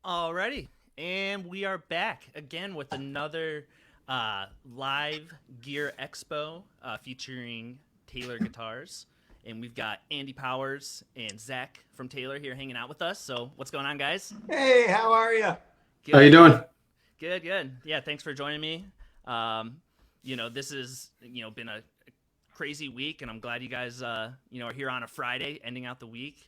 Alrighty, and we are back again with another live gear expo featuring Taylor guitars, and we've got Andy Powers and Zach from Taylor here hanging out with us. So, what's going on, guys? Hey, how are you? How you Good, doing? good. Yeah, thanks for joining me. Um, this is been a crazy week, and I'm glad you guys are here on a Friday, ending out the week.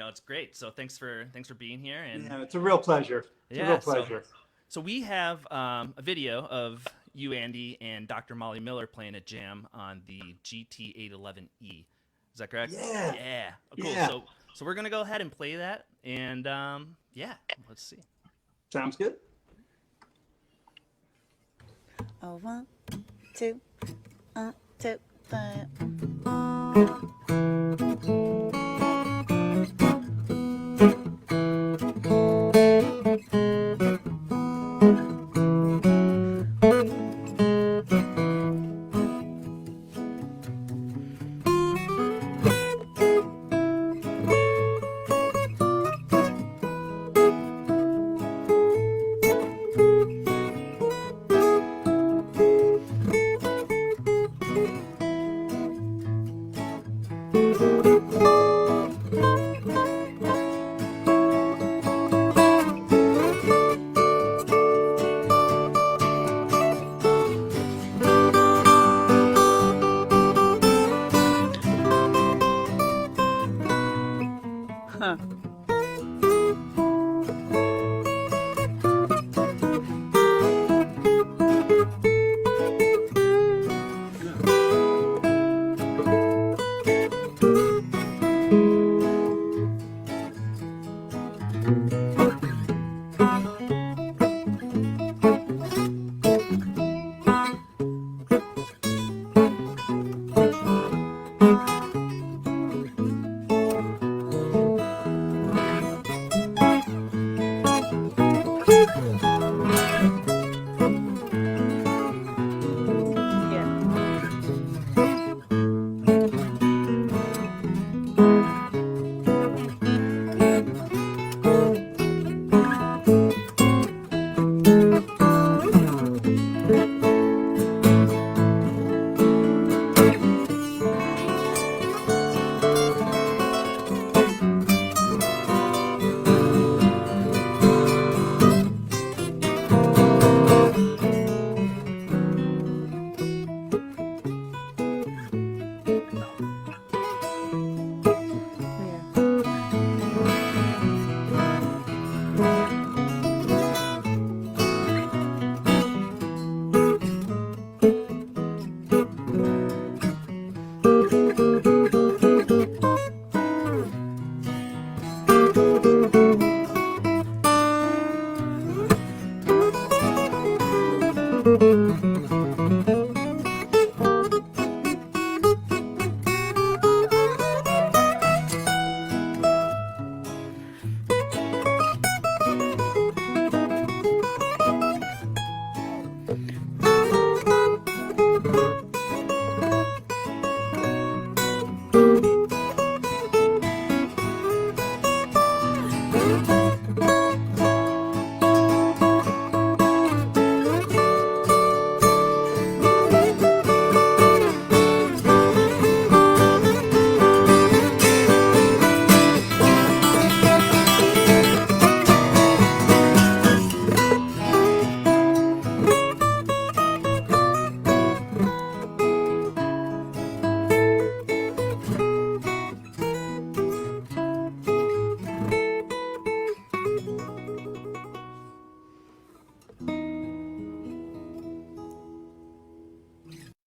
It's great. So thanks for being here, and Yeah, it's a real pleasure. It's a real yeah, so pleasure. So we have a video of you, Andy, and Dr. Molly Miller playing a jam on the GT811E. Is that correct? Yeah, Yeah. Oh, cool. yeah. So we're gonna go ahead and play that, and yeah, let's see. Sounds good. Oh, one, two, two, five. Huh. Yeah.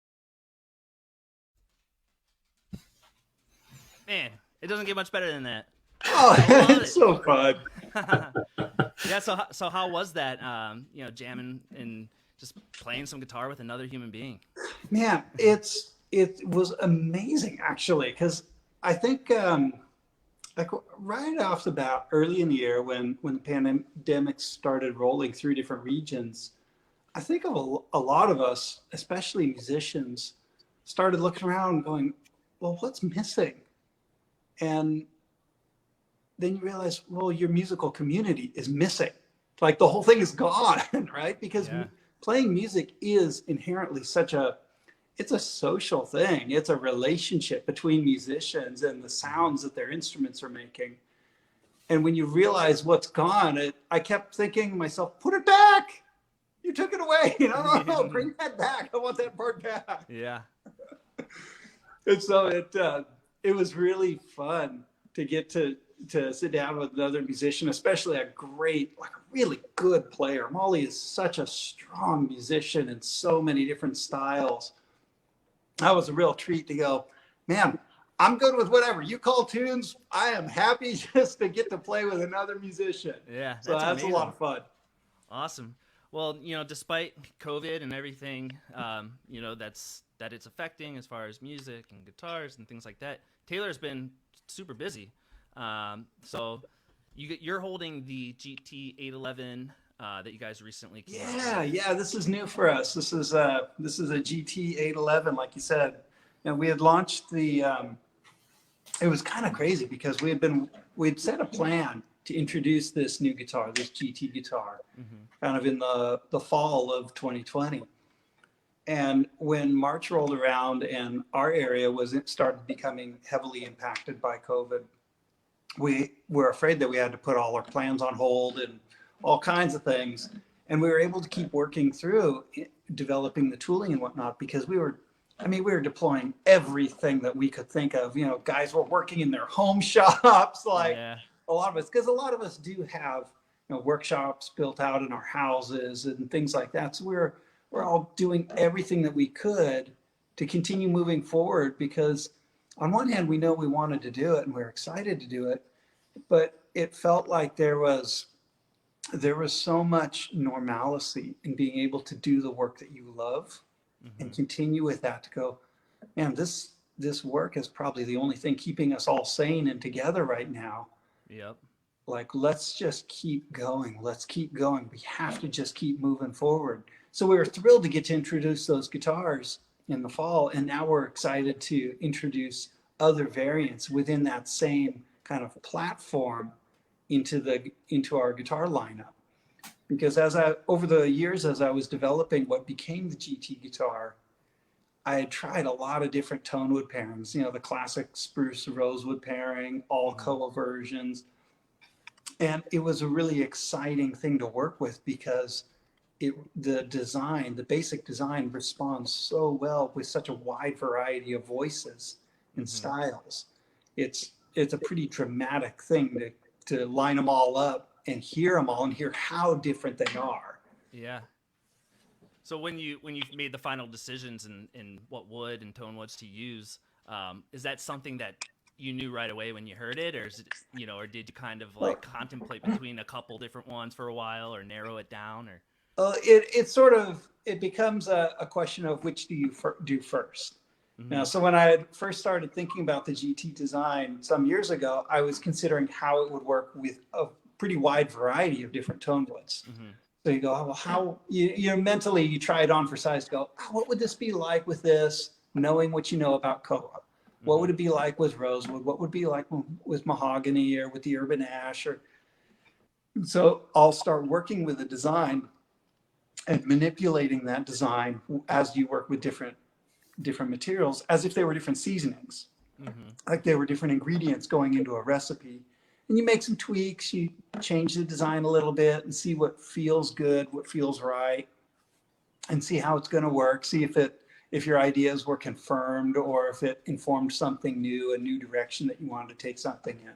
Yeah. Man, it doesn't get much better than that. Oh, I love it's so fun. it. Yeah. So how was that? Jamming and just playing some guitar with another human being. Man, it was amazing actually, because I think like right off the bat, early in the year when the pandemic started rolling through different regions, I think of a lot of us, especially musicians, started looking around and going, well, what's missing? And then you realize, well, your musical community is missing. Like the whole thing is gone, right? Because Yeah. playing music is inherently it's a social thing. It's a relationship between musicians and the sounds that their instruments are making. And when you realize what's gone, I kept thinking to myself, put it back. You took it away. No, bring that back. I want that part back. Yeah. And so it was really fun to get to sit down with another musician, especially a really good player. Molly is such a strong musician in so many different styles. That was a real treat to go, man, I'm good with whatever. You call tunes, I am happy just to get to play with another musician. Yeah. So that's a lot of fun. Awesome. Well, despite COVID and everything, that it's affecting as far as music and guitars and things like that, Taylor's been super busy. So you're holding the GT 811 that you guys recently came out with. Yeah, this is new for us. This is a GT 811, like you said. And we had launched it was kind of crazy because we'd set a plan to introduce this new guitar, this GT guitar, kind of in the fall of 2020. And when March rolled around and our area started becoming heavily impacted by COVID, we were afraid that we had to put all our plans on hold and all kinds of things. And we were able to keep working through developing the tooling and whatnot because we were deploying everything that we could think of. Guys were working in their home shops, a lot of us, because a lot of us do have workshops built out in our houses and things like that. So we're all doing everything that we could to continue moving forward because on one hand, we know we wanted to do it and we're excited to do it, but it felt like there was so much normalcy in being able to do the work that you love and continue with that to go, man, this work is probably the only thing keeping us all sane and together right now. Yep. Like, let's just keep going. Let's keep going. We have to just keep moving forward. So we were thrilled to get to introduce those guitars in the fall. And now we're excited to introduce other variants within that same kind of platform into our guitar lineup. Because over the years, as I was developing what became the GT guitar, I had tried a lot of different tone wood pairings, the classic spruce rosewood pairing, all Alcoa versions. And it was a really exciting thing to work with because the basic design responds so well with such a wide variety of voices and styles. It's a pretty dramatic thing to line them all up and hear them all and hear how different they are. Yeah. So when you made the final decisions in what wood and tone woods to use, is that something that you knew right away when you heard it, or is it, or did you kind of contemplate between a couple different ones for a while, or narrow it down, or? It becomes a question of which do you do first. Now, so when I had first started thinking about the GT design some years ago, I was considering how it would work with a pretty wide variety of different tone woods. So you go, oh, well, how mentally you try it on for size to go, oh, what would this be like with this, knowing what you know about Koa? What would it be like with rosewood? What would it be like with mahogany or with the urban ash? So I'll start working with a design and manipulating that design as you work with different materials as if they were different seasonings, like they were different ingredients going into a recipe. And you make some tweaks, you change the design a little bit and see what feels good, what feels right, and see how it's going to work. See if your ideas were confirmed or if it informed something new, a new direction that you wanted to take something in.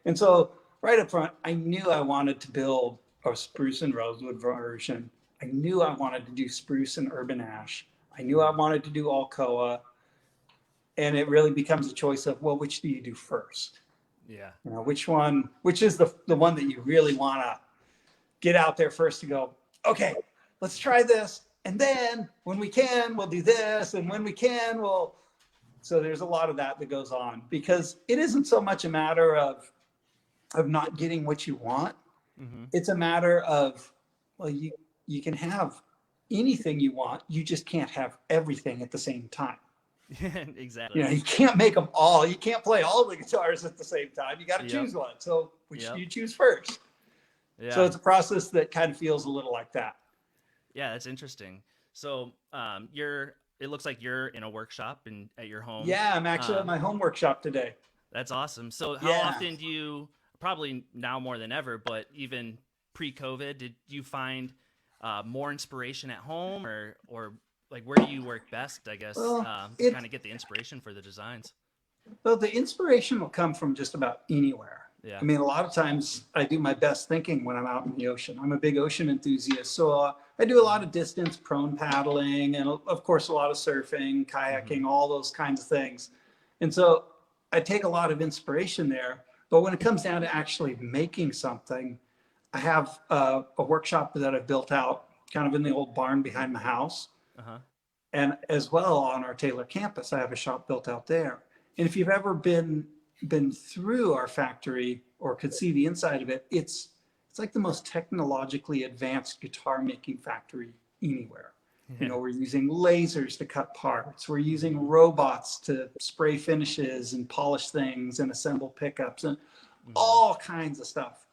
And so right up front, I knew I wanted to build a spruce and rosewood version. I knew I wanted to do spruce and urban ash. I knew I wanted to do all Koa. And it really becomes a choice of, well, which do you do first? Yeah. Which is the one that you really want to get out there first to go, okay, let's try this. And then when we can, we'll do this. And when we can, so there's a lot of that goes on because it isn't so much a matter of not getting what you want. It's a matter of, well, you can have anything you want. You just can't have everything at the same time. Exactly. You can't make them all. You can't play all the guitars at the same time. You got to choose one. So Which Yep. do you choose first? Yeah. So it's a process that kind of feels a little like that. Yeah, that's interesting. So, it looks like you're in a workshop at your home. Yeah, I'm actually at my home workshop today. That's awesome. So, how Yeah. often do you, probably now more than ever, but even pre-COVID, did you find more inspiration at home, or like where do you work best? I guess Well, to it kind of get the inspiration for the designs. well, the inspiration will come from just about anywhere. Yeah. I mean, a lot of times I do my best thinking when I'm out in the ocean. I'm a big ocean enthusiast, so I do a lot of distance prone paddling, and of course a lot of surfing, kayaking, all those kinds of things. And so I take a lot of inspiration there. But when it comes down to actually making something, I have a workshop that I've built out kind of in the old barn behind my house. Uh huh. And as well on our Taylor campus, I have a shop built out there. And if you've ever been through our factory or could see the inside of it, it's like the most technologically advanced guitar making factory anywhere. You know, we're using lasers to cut parts. We're using robots to spray finishes and polish things and assemble pickups and all kinds of stuff.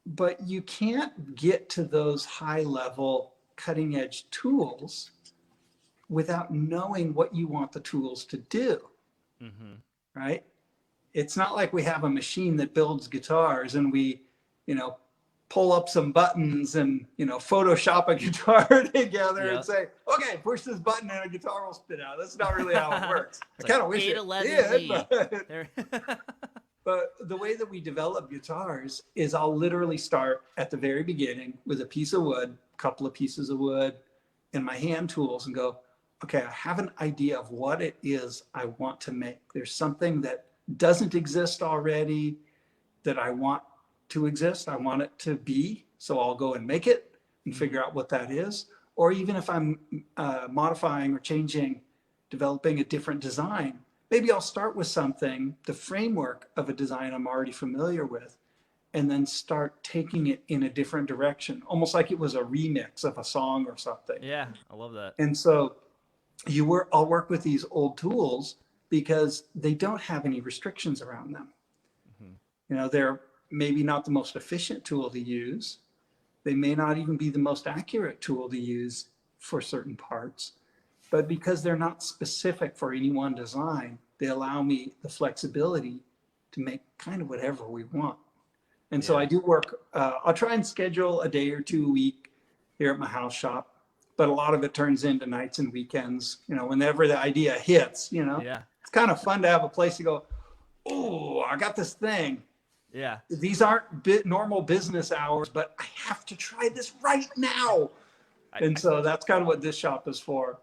But you can't get to those high level cutting edge tools without knowing what you want the tools to do, right? It's not like we have a machine that builds guitars and we, you know, pull up some buttons and, you know, Photoshop a guitar together and Yep. say, okay, push this button and a guitar will spit out. That's not really how it works. It's I kind of like wish it 811 did, E. but, There. but the way that we develop guitars is I'll literally start at the very beginning with a piece of wood, a couple of pieces of wood, and my hand tools and go, okay, I have an idea of what it is I want to make. There's something that doesn't exist already that I want to exist. I want it to be. So I'll go and make it and figure out what that is. Or even if I'm modifying or changing, developing a different design, maybe I'll start with something, the framework of a design I'm already familiar with, and then start taking it in a different direction, almost like it was a remix of a song or something. Yeah, I love that. And so I'll work with these old tools because they don't have any restrictions around them. You know, they're maybe not the most efficient tool to use. They may not even be the most accurate tool to use for certain parts, but because they're not specific for any one design, they allow me the flexibility to make kind of whatever we want. And so Yeah. I do work, I'll try and schedule a day or two a week here at my house shop, but a lot of it turns into nights and weekends, you know, whenever the idea hits, you know. Yeah. It's kind of fun to have a place to go, oh, I got this thing. Yeah. These aren't normal business hours, but I have to try this right now. And so that's kind of what this shop is for.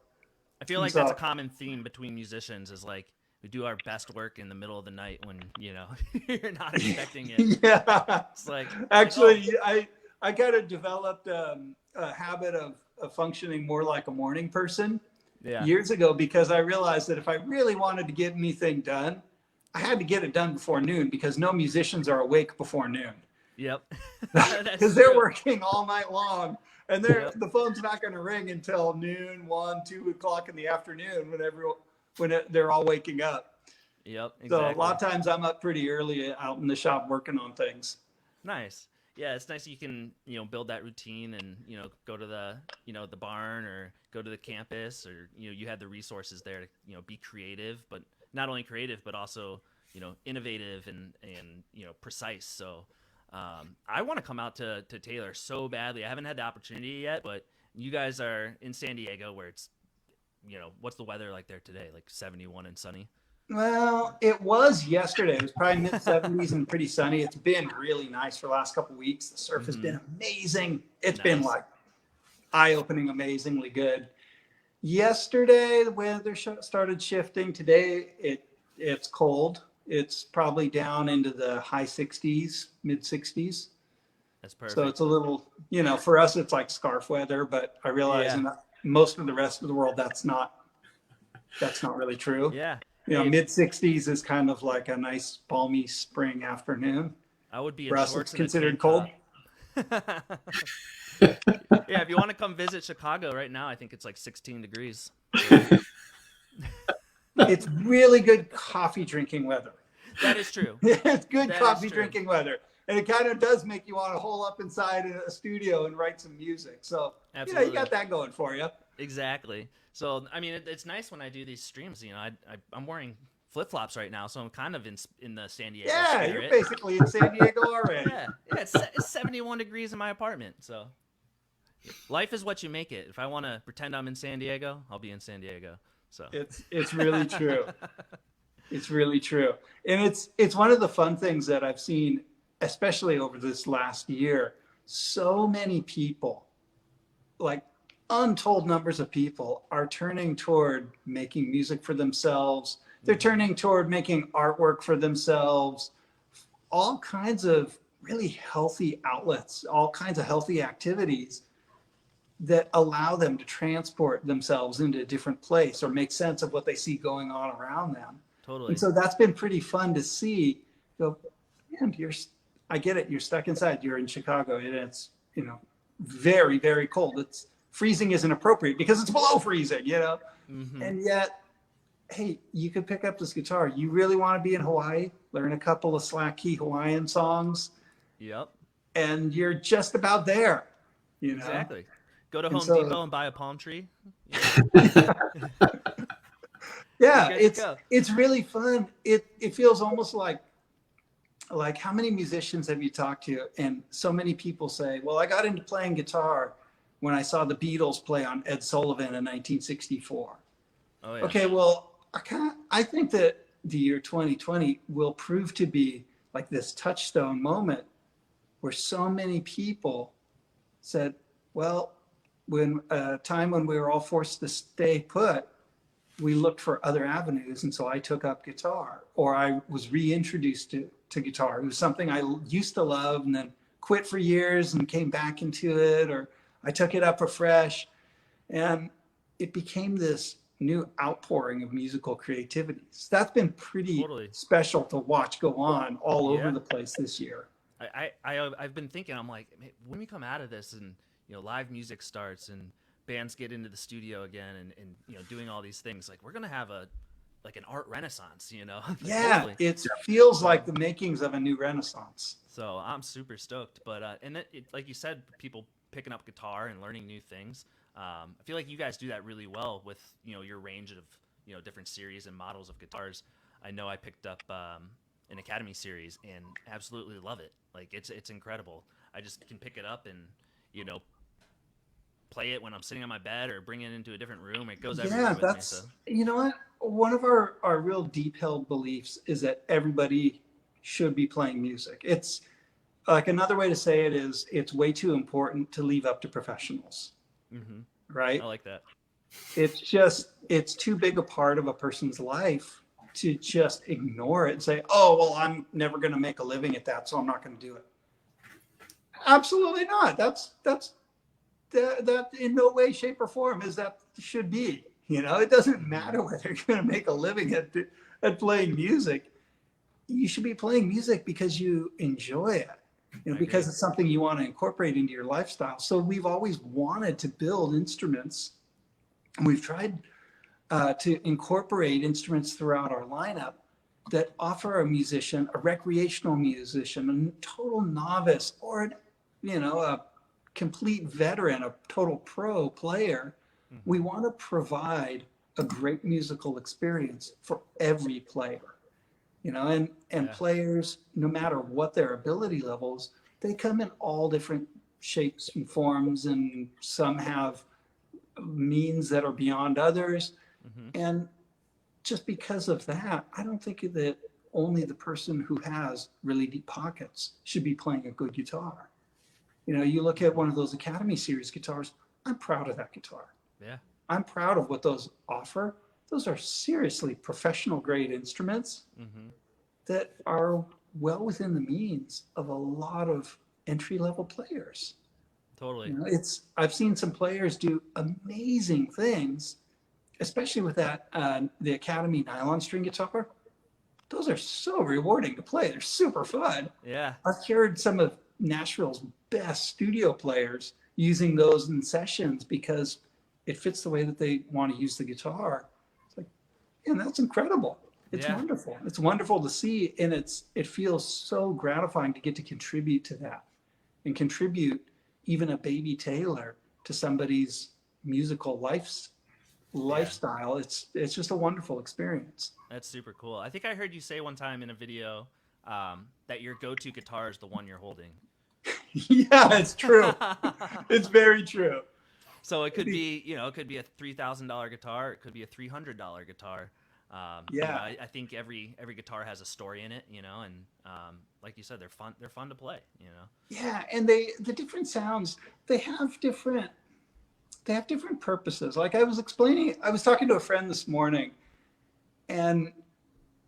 I feel like So- that's a common theme between musicians is like we do our best work in the middle of the night when, you know, you're not expecting it. Yeah. It's like, Actually, I kind of developed a habit of functioning more like a morning person yeah. years ago because I realized that if I really wanted to get anything done, I had to get it done before noon because no musicians are awake before noon Yep. because they're working all night long and Yep. the phone's not going to ring until noon, 1, 2 o'clock in the afternoon when they're all waking up. Yep. Exactly. So a lot of times I'm up pretty early out in the shop working on things. Nice. Yeah, it's nice you can, you know, build that routine and, you know, go to the, you know, the barn or go to the campus or, you know, you have the resources there to, you know, be creative, but not only creative, but also, you know, innovative and you know, precise. So I want to come out to Taylor so badly. I haven't had the opportunity yet, but you guys are in San Diego where it's, you know, what's the weather like there today? Like 71 and sunny? Well, it was yesterday. It was probably mid 70s and pretty sunny. It's been really nice for the last couple of weeks. The surf has been amazing. It's been Nice. like eye-opening, amazingly good. Yesterday, the weather started shifting. Today, it's cold. It's probably down into the high 60s, mid 60s. That's perfect. So it's a little, you know, for us, it's like scarf weather. But I realize Yeah. in most of the rest of the world, that's not really true. yeah. You know, Hey, mid 60s is kind of like a nice balmy spring afternoon. I would be in For us, shorts it's and a considered tank cold. top. Yeah, if you want to come visit Chicago right now, I think it's like 16 degrees. It's really good coffee drinking weather. That is true. It's good That is coffee true. drinking weather. And it kind of does make you want to hole up inside in a studio and write some music. So, Absolutely. you got that going for you. Exactly. So, I mean, it's nice when I do these streams. I'm wearing flip-flops right now, so I'm kind of in the San Diego Yeah, spirit. you're basically in San Diego already. Yeah, it's 71 degrees in my apartment, so life is what you make it. If I want to pretend I'm in San Diego, I'll be in San Diego. So It's really true. It's really true. And it's one of the fun things that I've seen, especially over this last year. So many people, like untold numbers of people, are turning toward making music for themselves. They're turning toward making artwork for themselves, all kinds of really healthy outlets, all kinds of healthy activities that allow them to transport themselves into a different place or make sense of what they see going on around them. totally. And so that's been pretty fun to see. Go, man, I get it. You're stuck inside. You're in Chicago, and it's very, very cold. It's freezing isn't appropriate because it's below freezing, Mm-hmm. And yet, hey, you could pick up this guitar. You really want to be in Hawaii, learn a couple of slack key Hawaiian songs, Yep. and you're just about there. Exactly. Go to And Home so- Depot and buy a palm tree. Yeah, You're good to go. it's really fun. It feels almost like how many musicians have you talked to? And so many people say, well, I got into playing guitar when I saw the Beatles play on Ed Sullivan in 1964. Oh yeah. Okay, well, I think that the year 2020 will prove to be like this touchstone moment where so many people said, well, when a time when we were all forced to stay put, we looked for other avenues. And so I took up guitar, or I was reintroduced to guitar. It was something I used to love and then quit for years and came back into it, or I took it up afresh. And it became this new outpouring of musical creativity. So that's been pretty Totally. special to watch go on all Yeah. over the place this year. I've been thinking, I'm like, man, when we come out of this and live music starts and bands get into the studio again and doing all these things, like we're gonna have an art renaissance, Yeah, Totally. it feels like the makings of a new renaissance. So I'm super stoked. But and like you said, people picking up guitar and learning new things. I feel like you guys do that really well with your range of different series and models of guitars. I know I picked up an Academy series and absolutely love it. Like it's incredible. I just can pick it up and play it when I'm sitting on my bed or bring it into a different room. It goes everywhere with me. So. You know what? One of our real deep held beliefs is that everybody should be playing music. It's like, another way to say it is, it's way too important to leave up to professionals. Mm-hmm. Right? I like that. It's too big a part of a person's life to just ignore it and say, oh, well, I'm never going to make a living at that, so I'm not going to do it. Absolutely not. That in no way, shape, or form is that should be. It doesn't matter whether you're going to make a living at playing music. You should be playing music because you enjoy it, because it's something you want to incorporate into your lifestyle. So we've always wanted to build instruments, and we've tried to incorporate instruments throughout our lineup that offer a musician, a recreational musician, a total novice, or a complete veteran, a total pro player. We want to provide a great musical experience for every player, and players, no matter what their ability levels, they come in all different shapes and forms, and some have means that are beyond others. Mm-hmm. And just because of that, I don't think that only the person who has really deep pockets should be playing a good guitar. You look at one of those Academy Series guitars, I'm proud of that guitar. Yeah. I'm proud of what those offer. Those are seriously professional grade instruments that are well within the means of a lot of entry level players. Totally. I've seen some players do amazing things, especially with that the Academy nylon string guitar. Those are so rewarding to play. They're super fun. Yeah. I've heard some of Nashville's best studio players using those in sessions because it fits the way that they want to use the guitar. It's like, that's incredible. It's Yeah. wonderful. It's wonderful to see, and it feels so gratifying to get to contribute to that and contribute even a baby Taylor to somebody's musical Yeah. lifestyle. It's just a wonderful experience. That's super cool. I think I heard you say one time in a video that your go-to guitar is the one you're holding. Yeah, it's true. It's very true. So it could be, it could be a $3,000 guitar. It could be a $300 guitar. Yeah. I think every guitar has a story in it, and like you said, they're fun. They're fun to play, Yeah, and the different sounds, they have different purposes. Like I was talking to a friend this morning, and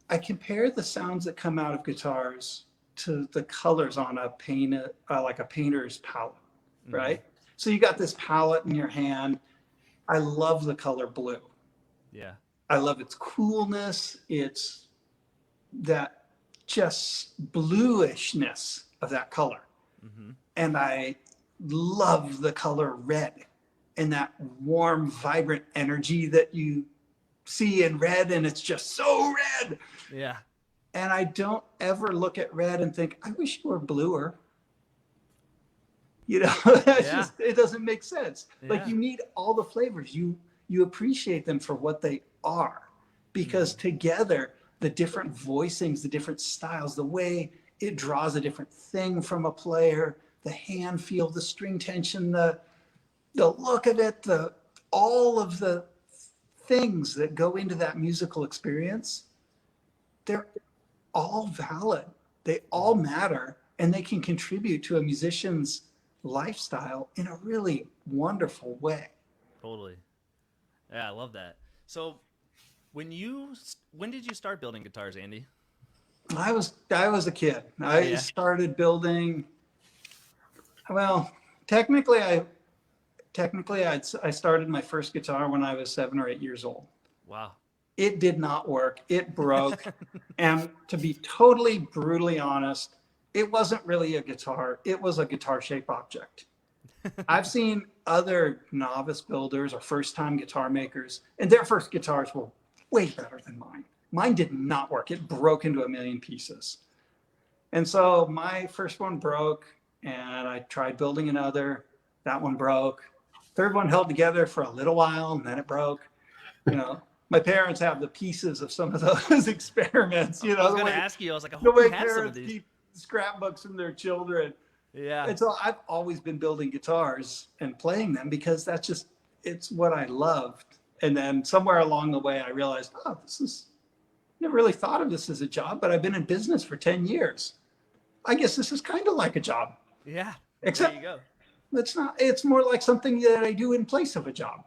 I compared the sounds that come out of guitars to the colors on a like a painter's palette, right? Mm-hmm. So you got this palette in your hand. I love the color blue. Yeah. I love its coolness. It's that just bluishness of that color. Mm-hmm. And I love the color red and that warm, vibrant energy that you see in red. And it's just so red. Yeah. And I don't ever look at red and think, I wish you were bluer. Yeah. It doesn't make sense. Yeah. Like you need all the flavors. You appreciate them for what they are, because together, the different voicings, the different styles, the way it draws a different thing from a player, the hand feel, the string tension, the look of it, all of the things that go into that musical experience, they're all valid. They all matter, and they can contribute to a musician's lifestyle in a really wonderful way. Totally. Yeah, I love that. So, when did you start building guitars, Andy? I was a kid. I Yeah. started building. Well, technically, I started my first guitar when I was 7 or 8 years old. Wow. It did not work. It broke. And to be totally brutally honest, it wasn't really a guitar. It was a guitar-shaped object. I've seen other novice builders or first-time guitar makers, and their first guitars were way better than mine. Mine did not work. It broke into a million pieces. And so my first one broke, and I tried building another. That one broke. Third one held together for a little while, and then it broke. My parents have the pieces of some of those experiments. I was going to ask you. I was like, I The hope you way have some of parents these. keep scrapbooks from their children. Yeah. And so I've always been building guitars and playing them because it's what I loved. And then somewhere along the way, I realized, never really thought of this as a job, but I've been in business for 10 years. I guess this is kind of like a job. Yeah. Except there you go. it's more like something that I do in place of a job.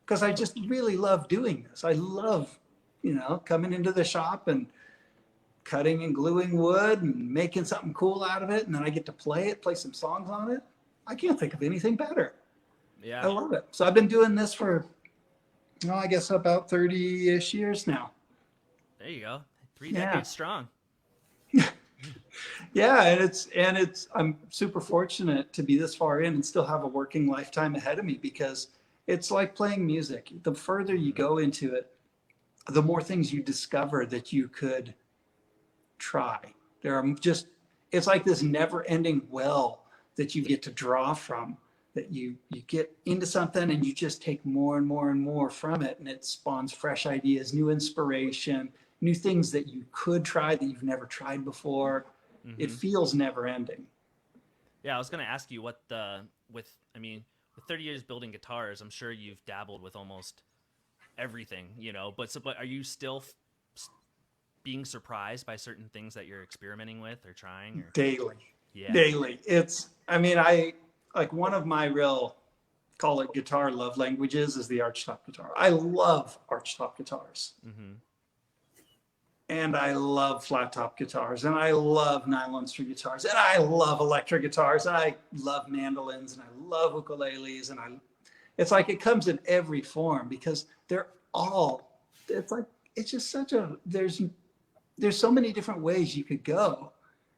Because I just really love doing this. I love, coming into the shop and cutting and gluing wood and making something cool out of it. And then I get to play some songs on it. I can't think of anything better. Yeah. I love it. So I've been doing this for, I guess about 30-ish years now. There you go. 3 decades strong. Yeah, and I'm super fortunate to be this far in and still have a working lifetime ahead of me, because it's like playing music. The further you go into it, the more things you discover that you could try. It's like this never-ending well that you get to draw from, that you get into something and you just take more and more and more from it, and it spawns fresh ideas, new inspiration, new things that you could try that you've never tried before. Mm-hmm. It feels never-ending. Yeah, I was going to ask you with 30 years building guitars, I'm sure you've dabbled with almost everything, but are you still being surprised by certain things that you're experimenting with or trying? Or? Daily. Yeah. Daily. One of my real, call it guitar love languages, is the archtop guitar. I love archtop guitars. Mm-hmm. And I love flat top guitars, and I love nylon string guitars, and I love electric guitars, and I love mandolins, and I love ukuleles, and it's like it comes in every form, because it's just such a, there's so many different ways you could go.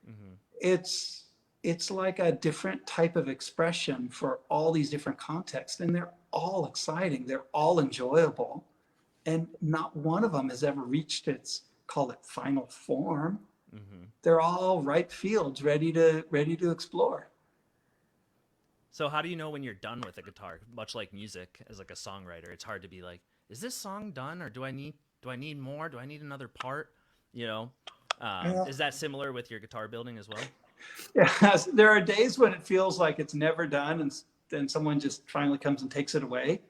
Mm-hmm. It's like a different type of expression for all these different contexts, and they're all exciting. They're all enjoyable. and not one of them has ever reached its, call it, final form. Mm-hmm. They're all ripe fields, ready to explore. So how do you know when you're done with a guitar? Much like music, as like a songwriter, it's hard to be like, is this song done, or do I need more? Do I need another part? You know, Yeah. is that similar with your guitar building as well? Yes, there are days when it feels like it's never done, and then someone just finally comes and takes it away.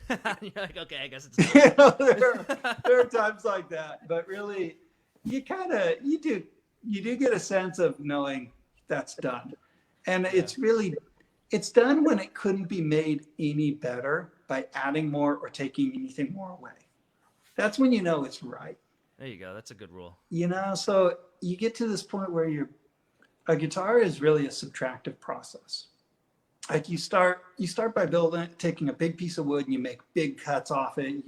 You're like, okay, I guess it's You done. know, there are times like that, but really, you do get a sense of knowing that's done, and Yeah. it's done when it couldn't be made any better by adding more or taking anything more away. That's when you know it's right. There you go. That's a good rule. So you get to this point where a guitar is really a subtractive process. Like you start by taking a big piece of wood and you make big cuts off it.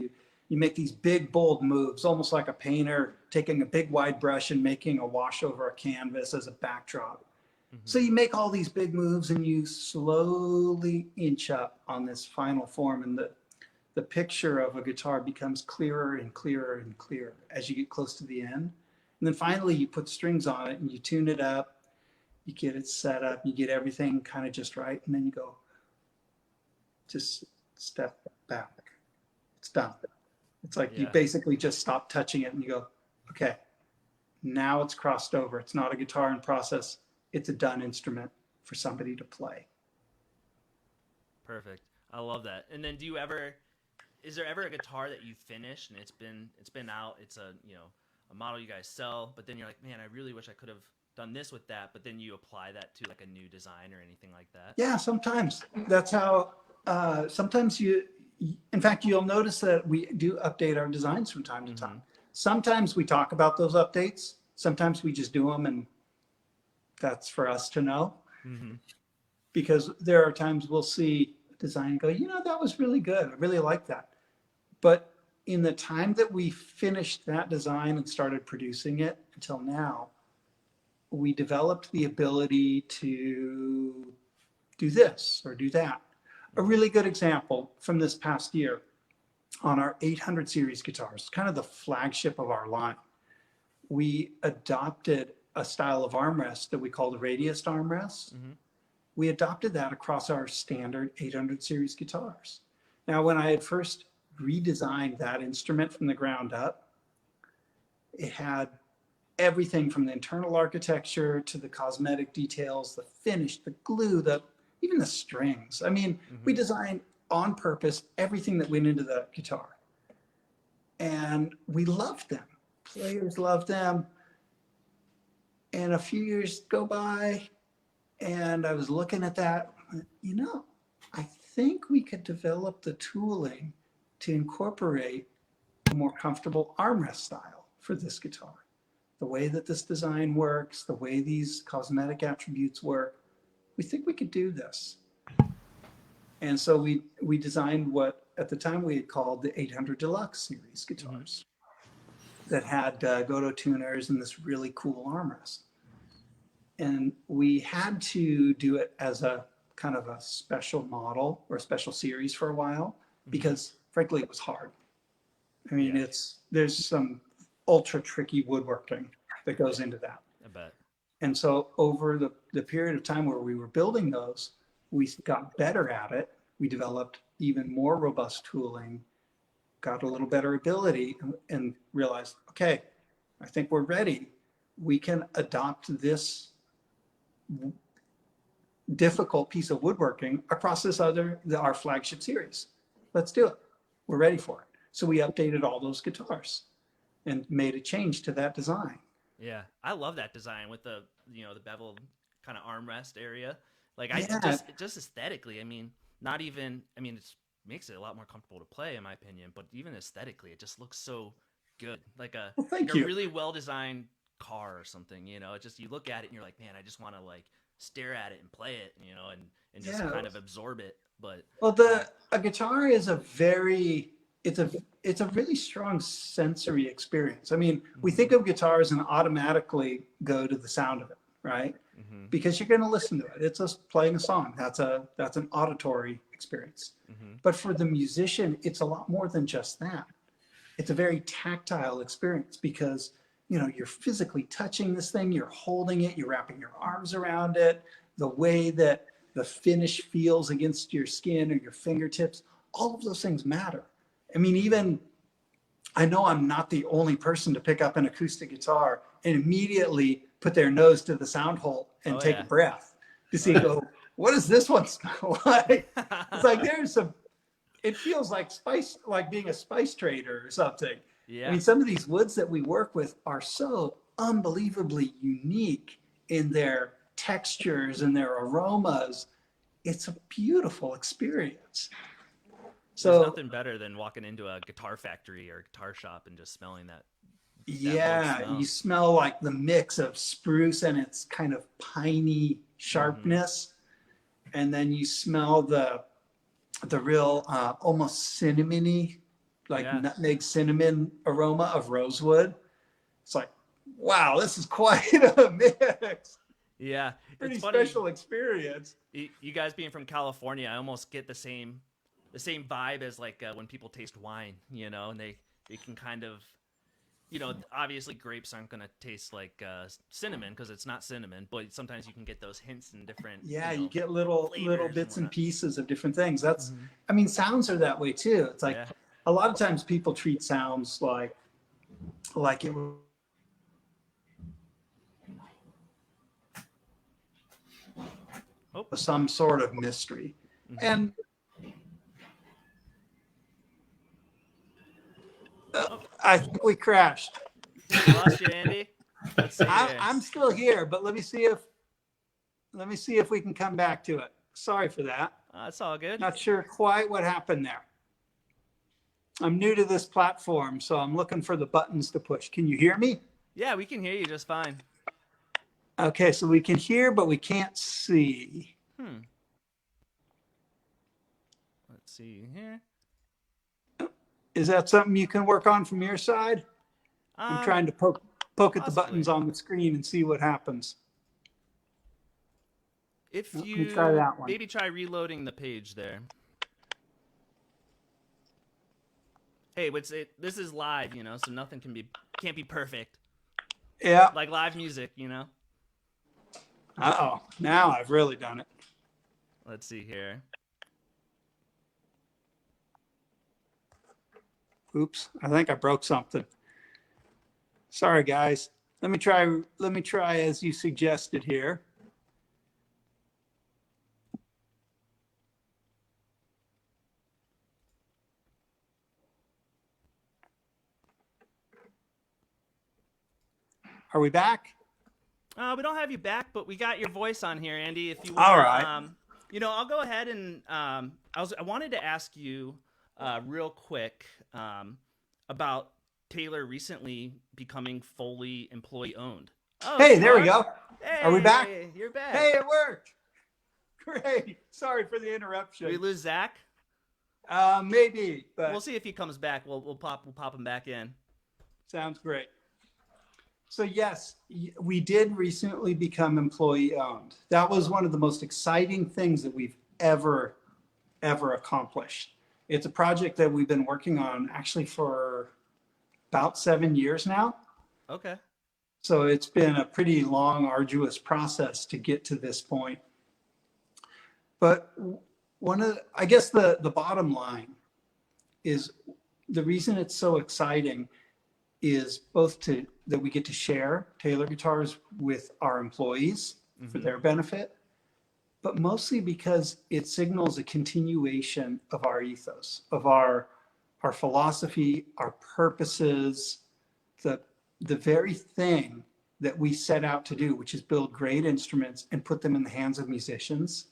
You make these big bold moves, almost like a painter taking a big wide brush and making a wash over a canvas as a backdrop. So Mm-hmm. you make all these big moves and you slowly inch up on this final form, and the picture of a guitar becomes clearer and clearer and clearer as you get close to the end. And then finally you put strings on it and you tune it up, you get it set up, you get everything kind of just right, and then you go, just step back. It's done. It's like you Yeah. basically just stop touching it and you go, okay, now it's crossed over. It's not a guitar in process. It's a done instrument for somebody to play. Perfect. I love that. And then is there ever a guitar that you finished and it's been out, it's a model you guys sell, but then you're like, man, I really wish I could have done this with that, but then you apply that to like a new design or anything like that? Yeah, sometimes that's how, sometimes in fact, you'll notice that we do update our designs from time to Mm-hmm. time. Sometimes we talk about those updates. Sometimes we just do them, and that's for us to know. Mm-hmm. Because there are times we'll see a design and go, that was really good. I really like that. But in the time that we finished that design and started producing it until now, we developed the ability to do this or do that. A really good example from this past year on our 800 series guitars, kind of the flagship of our line, we adopted a style of armrest that we call the radius armrest. Mm-hmm. We adopted that across our standard 800 series guitars. Now, when I had first redesigned that instrument from the ground up, it had everything from the internal architecture to the cosmetic details, the finish, the glue, even the strings. I mean, Mm-hmm. we designed on purpose everything that went into the guitar. And we loved them. Players loved them. And a few years go by, and I was looking at that, I think we could develop the tooling to incorporate a more comfortable armrest style for this guitar. The way that this design works, the way these cosmetic attributes work, we think we could do this. And so we designed what at the time we had called the 800 Deluxe series guitars that had Goto tuners and this really cool armrest. And we had to do it as a kind of a special model or a special series for a while because frankly it was hard. I mean, Yeah. there's some ultra tricky woodworking that goes into that. I bet. And so over the period of time where we were building those, we got better at it. We developed even more robust tooling, got a little better ability, and realized, okay, I think we're ready. We can adopt this difficult piece of woodworking across our flagship series. Let's do it. We're ready for it. So we updated all those guitars and made a change to that design. Yeah, I love that design with the beveled kind of armrest area. Like Yeah. just aesthetically, I mean, not even, I mean, it makes it a lot more comfortable to play in my opinion, but even aesthetically, it just looks so good. Like a Well, like thank a you. really well designed car or something. It just you look at it and you're like, man, I just want to like stare at it and play it, and just Yeah. kind of absorb it. But Well, a guitar is it's a really strong sensory experience. I mean, we think of guitars and automatically go to the sound of it, right? mm-hmm, Because you're going to listen to it. It's just playing a song. That's an auditory experience. mm-hmm, But for the musician, it's a lot more than just that. it's a very tactile experience because, you know, you're physically touching this thing, you're holding it, you're wrapping your arms around it, the way that the finish feels against your skin or your fingertips, all of those things matter. I mean, even I know I'm not the only person to pick up an acoustic guitar and immediately put their nose to the sound hole and Oh, take yeah. a breath to see, Oh, yeah. go, what does this one smell like? It's like there's some, it feels like spice, like being a spice trader or something. I Yeah. mean, some of these woods that we work with are so unbelievably unique in their textures and their aromas. It's a beautiful experience. There's So nothing better than walking into a guitar factory or a guitar shop and just smelling that wood yeah, smell. you smell like the mix of spruce and its kind of piney sharpness, and then you smell the real almost cinnamony, like Yeah. nutmeg cinnamon aroma of rosewood. It's like, wow, this is quite a mix. Yeah. Pretty It's funny. special experience. You guys being from California, I almost get the same vibe as like when people taste wine, you know, and they can kind of, you know, obviously grapes aren't going to taste like cinnamon because it's not cinnamon, but sometimes you can get those hints in different. Yeah, you know, you get little flavors bits and whatnot. pieces of different things. That's, I mean, sounds are that way too. It's like Yeah. a lot of times people treat sounds like it Oh. was some sort of mystery. And I think we crashed. Lost you, Andy. Let's see here. I'm still here, but let me see if we can come back to it. Sorry for that. It's all good. Not sure quite what happened there. I'm new to this platform, so I'm looking for the buttons to push. Can you hear me? Yeah, we can hear you just fine. Okay, so we can hear, but we can't see. Let's see here. Is that something you can work on from your side? I'm trying to poke at the possibly. buttons on the screen and see what happens. If Let me you try that one. maybe try reloading the page there. Hey, this is live, you know, so nothing can't be perfect. Yeah. Like live music, you know. Uh-oh. Now I've really done it. Let's see here. Oops, I think I broke something. Sorry, guys. Let me try as you suggested here. Are we back? We don't have you back, but we got your voice on here, Andy. If you All want, right. you know, I'll go ahead and I wanted to ask you real quick about Taylor recently becoming fully employee owned. Oh, Hey, there we smart. go. Hey, Are we back? You're back. Hey, it worked. Great. Sorry for the Did we interruption. lose Zach? Maybe, but We'll see if he comes back. We'll pop him back in. sounds great. So yes, we did recently become employee owned. That was one of the most exciting things that we've ever accomplished. It's a project that we've been working on actually for about 7 years now. Okay. So it's been a pretty long, arduous process to get to this point. But I guess the bottom line is the reason it's so exciting is both that we get to share Taylor guitars with our employees for their benefit, but mostly because it signals a continuation of our ethos, of our philosophy, our purposes, the very thing that we set out to do, which is build great instruments and put them in the hands of musicians.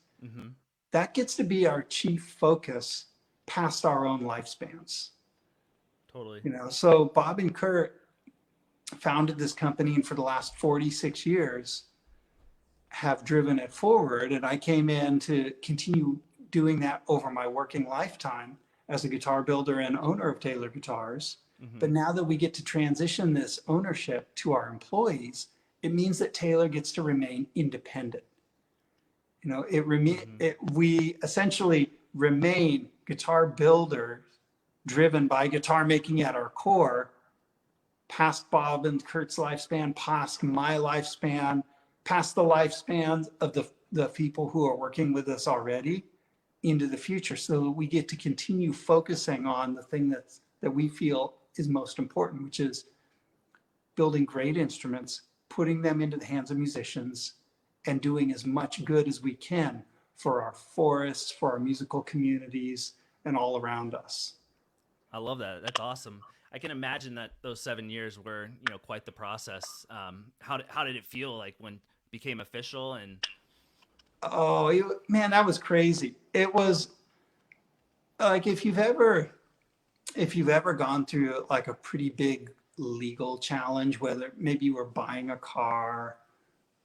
That gets to be our chief focus past our own lifespans. Totally. You know, so Bob and Kurt founded this company, and for the last 46 years have driven it forward. And I came in to continue doing that over my working lifetime as a guitar builder and owner of Taylor Guitars. But now that we get to transition this ownership to our employees, it means that Taylor gets to remain independent. You know, we essentially remain guitar builders driven by guitar making at our core, past Bob and Kurt's lifespan, past my lifespan, past the lifespans of the people who are working with us already into the future, so that we get to continue focusing on the thing that we feel is most important, which is building great instruments, putting them into the hands of musicians, and doing as much good as we can for our forests, for our musical communities, and all around us. I love that. That's awesome. I can imagine that those 7 years were, quite the process. How did it feel like when it became official? And Oh, man, that was crazy. It was like if you've ever gone through like a pretty big legal challenge, whether maybe you were buying a car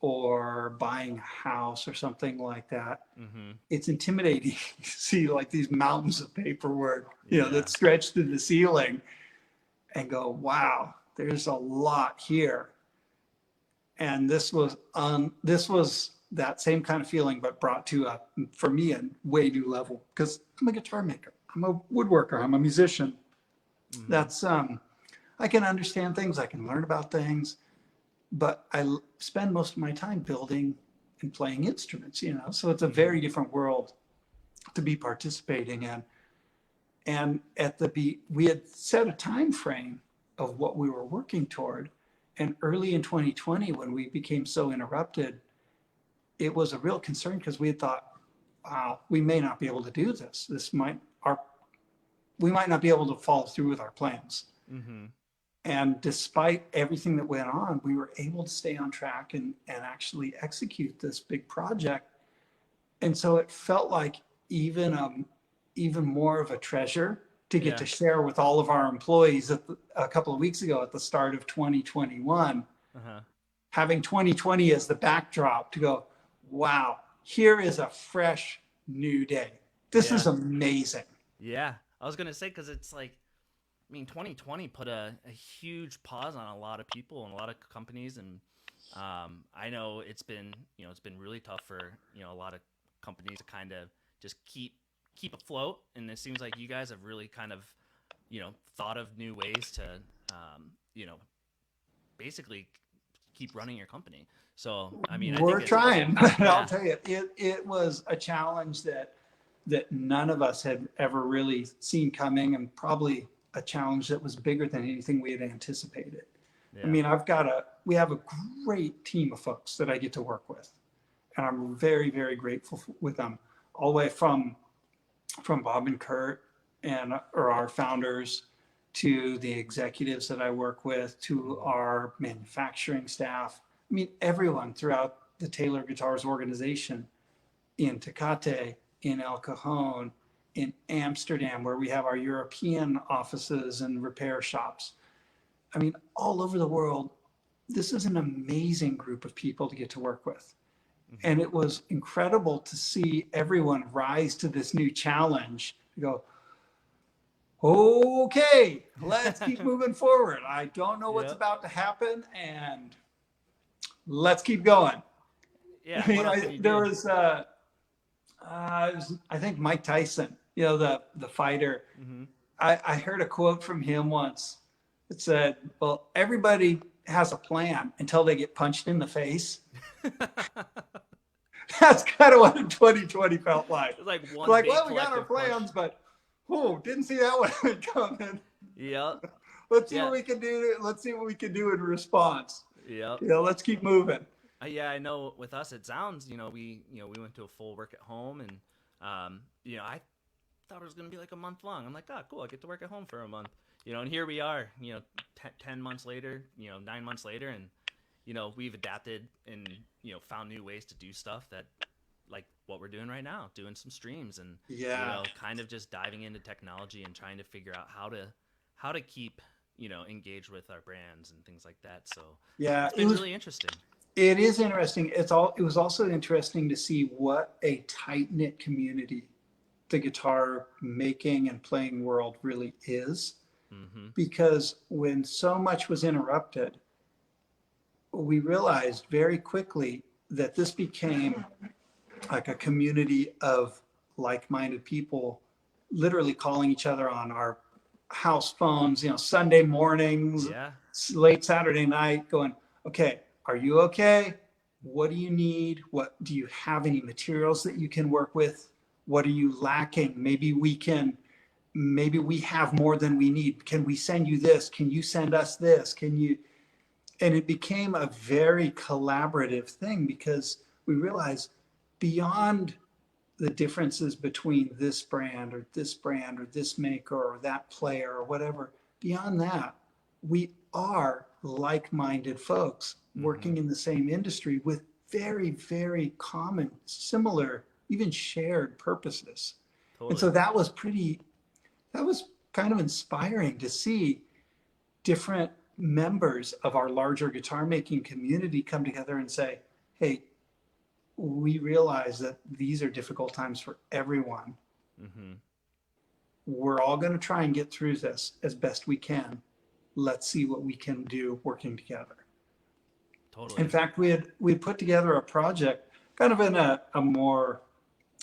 or buying a house or something like that, it's intimidating to see like these mountains of paperwork, that stretch to the ceiling, and go, wow, there's a lot here. And this was that same kind of feeling, but brought to for me, a way new level, because I'm a guitar maker, I'm a woodworker, I'm a musician. That's I can understand things, I can learn about things, but I spend most of my time building and playing instruments, so it's a very different world to be participating in. And we had set a time frame of what we were working toward. And early in 2020, when we became so interrupted, it was a real concern, because we had thought, wow, we may not be able to do this. We might not be able to follow through with our plans. And despite everything that went on, we were able to stay on track and actually execute this big project. And so it felt like even more of a treasure to get to share with all of our employees a couple of weeks ago at the start of 2021, having 2020 as the backdrop to go, wow, here is a fresh new day. This is amazing. Yeah, I was going to say, because it's like, 2020 put a huge pause on a lot of people and a lot of companies. And I know it's been really tough for, a lot of companies to kind of just keep afloat. And it seems like you guys have really kind of, thought of new ways to, basically keep running your company. So, we're trying, but I'll tell you, it was a challenge that none of us had ever really seen coming, and probably a challenge that was bigger than anything we had anticipated. We have a great team of folks that I get to work with, and I'm very, very grateful with them, all the way from Bob and Kurt or our founders, to the executives that I work with, to our manufacturing staff. Everyone throughout the Taylor Guitars organization, in Tecate, in El Cajon, in Amsterdam, where we have our European offices and repair shops. All over the world, this is an amazing group of people to get to work with. And it was incredible to see everyone rise to this new challenge, to go, okay, let's keep moving forward. I don't know what's about to happen, and let's keep going. Yeah. There was, I think Mike Tyson, the fighter. I heard a quote from him once. It said, well, everybody has a plan until they get punched in the face. That's kind of what 2020 felt like. It's like well, we got our plans, but didn't see that one coming. Yep. Let's see what we can do. Let's see what we can do in response. Yep. Let's keep moving. Yeah, I know. With us at zZounds, we went to a full work at home, and I thought it was going to be like a month long. I'm like, oh, cool, I get to work at home for a month, and here we are, 10 months later, 9 months later, and we've adapted and found new ways to do stuff, that like what we're doing right now, doing some streams, and kind of just diving into technology and trying to figure out how to keep engaged with our brands and things like that. So it's been really interesting. It is interesting. It was also interesting to see what a tight-knit community the guitar making and playing world really is. Because when so much was interrupted, we realized very quickly that this became like a community of like-minded people, literally calling each other on our house phones, Sunday mornings, Yeah. late Saturday night, going, okay, are you okay? What do you need? What do you have any materials that you can work with? What are you lacking? Maybe we have more than we need. Can we send you this? Can you send us this? And it became a very collaborative thing because we realized beyond the differences between this brand or this maker or that player or whatever, beyond that, we are like-minded folks working in the same industry with very, very common, similar, even shared purposes. And Totally. so that was kind of inspiring to see different members of our larger guitar making community come together and say, hey, we realize that these are difficult times for everyone. Mm-hmm. We're all going to try and get through this as best we can. Let's see what we can do working together. Totally. In fact, we had put together a project kind of in a more,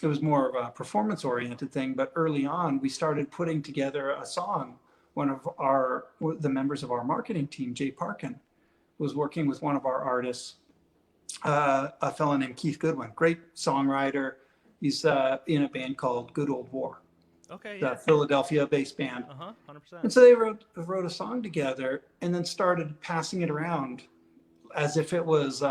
it was more of a performance oriented thing, but early on we started putting together a song. The members of our marketing team, Jay Parkin, was working with one of our artists, a fellow named Keith Goodwin, great songwriter. He's in a band called Good Old War, Okay. the Yeah. Philadelphia-based band. 100%. And so they wrote a song together and then started passing it around as if it was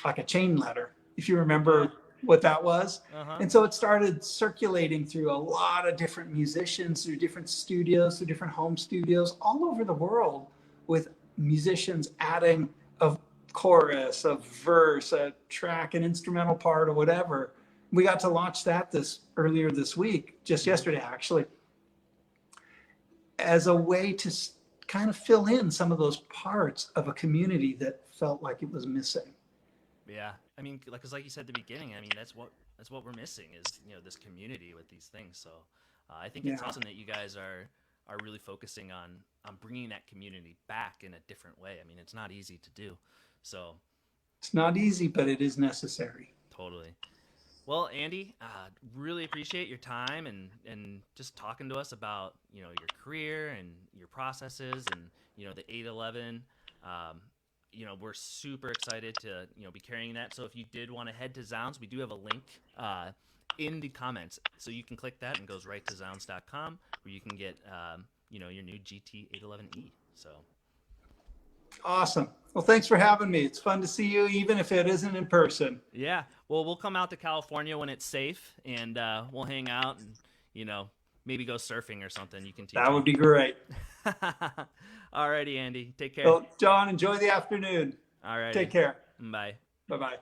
like a chain letter, if you remember what that was. And so it started circulating through a lot of different musicians, through different studios, through different home studios all over the world, with musicians adding a chorus, a verse, a track, an instrumental part, or whatever. We got to launch that earlier this week, just yesterday actually, as a way to kind of fill in some of those parts of a community that felt like it was missing. Yeah, I mean, because like you said at the beginning, I mean, that's what we're missing is this community with these things. So I think it's Yeah. awesome that you guys are really focusing on bringing that community back in a different way. I mean, it's not easy to do. So It's not easy, but it is necessary. totally. Well, Andy, really appreciate your time and just talking to us about your career and your processes and the 811. Um, we're super excited to be carrying that. So if you did want to head to Zounds, we do have a link in the comments, so you can click that and goes right to zZounds.com where you can get your new GT 811E. So Awesome. Well, thanks for having me. It's fun to see you, even if it isn't in person. yeah, well, we'll come out to California when it's safe, and we'll hang out and maybe go surfing or something. You can teach That me. would be great. Alrighty, Andy. Take care. Well, John, enjoy the afternoon. Alrighty. Take care. Bye. Bye-bye.